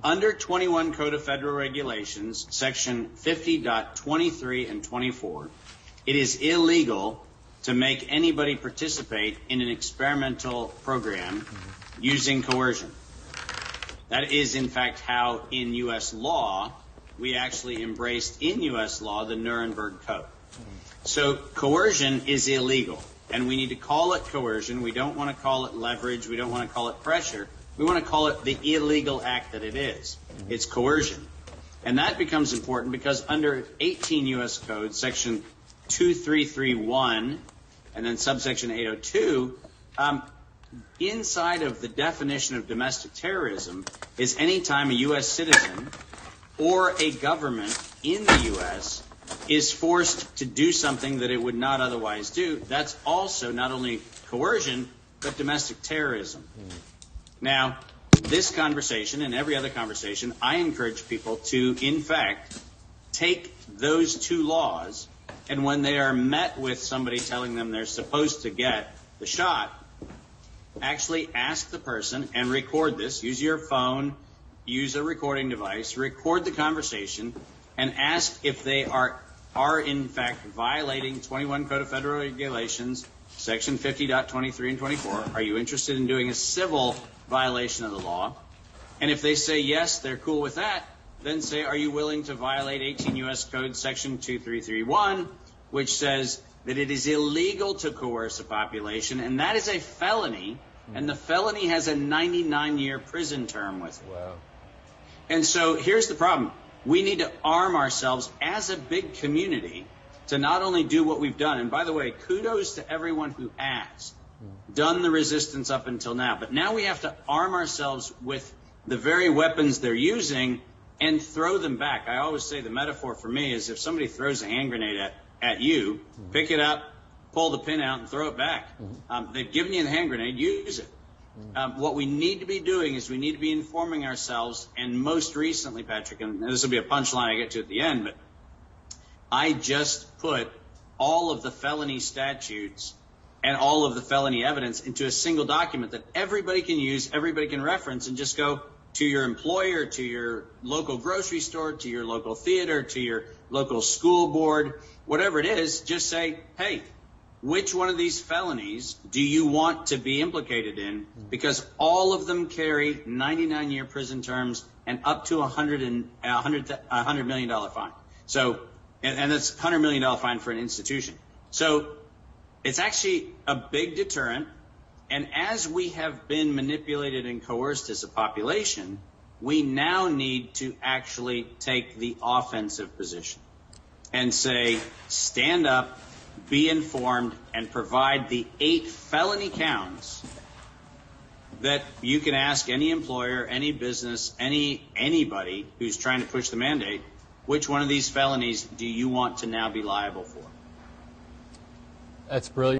Under 21 Code of Federal Regulations, Section 50.23 and 24, it is illegal to make anybody participate in an experimental program using coercion. That is, in fact, how in U.S. law we actually embraced in U.S. law the Nuremberg Code. So coercion is illegal, and we need to call it coercion. We don't want to call it leverage. We don't want to call it pressure. We want to call it the illegal act that it is. It's coercion. And that becomes important because under 18 U.S. Code, Section 2331 and then subsection 802, inside of the definition of domestic terrorism is any time a U.S. citizen or a government in the U.S. is forced to do something that it would not otherwise do. That's also not only coercion, but domestic terrorism. Now, this conversation and every other conversation, I encourage people to, in fact, take those two laws, and when they are met with somebody telling them they're supposed to get the shot, actually ask the person and record this. Use your phone, use a recording device, record the conversation, and ask if they are in fact violating 21 Code of Federal Regulations, Section 50.23 and 24. Are you interested in doing a civil violation of the law? And if they say yes, they're cool with that, then say, are you willing to violate 18 U.S. Code Section 2331, which says that it is illegal to coerce a population, and that is a felony, and the felony has a 99-year prison term with it. Wow. And so here's the problem. We need to arm ourselves as a big community to not only do what we've done, and by the way, kudos to everyone who has done the resistance up until now, but now we have to arm ourselves with the very weapons they're using and throw them back. I always say the metaphor for me is if somebody throws a hand grenade at you, pick it up, pull the pin out, and throw it back. They've given you the hand grenade, use it. What we need to be doing is we need to be informing ourselves, and most recently, Patrick, and this will be a punchline I get to at the end, but I just put all of the felony statutes and all of the felony evidence into a single document that everybody can use, everybody can reference, and just go to your employer, to your local grocery store, to your local theater, to your local school board, whatever it is, just say, hey, which one of these felonies do you want to be implicated in? Because all of them carry 99-year prison terms and up to $100 million fine. So, and that's $100 million fine for an institution. So it's actually a big deterrent. And as we have been manipulated and coerced as a population, we now need to actually take the offensive position and say, stand up, be informed, and provide the 8 felony counts that you can ask any employer, any business, anybody who's trying to push the mandate, which one of these felonies do you want to now be liable for? That's brilliant.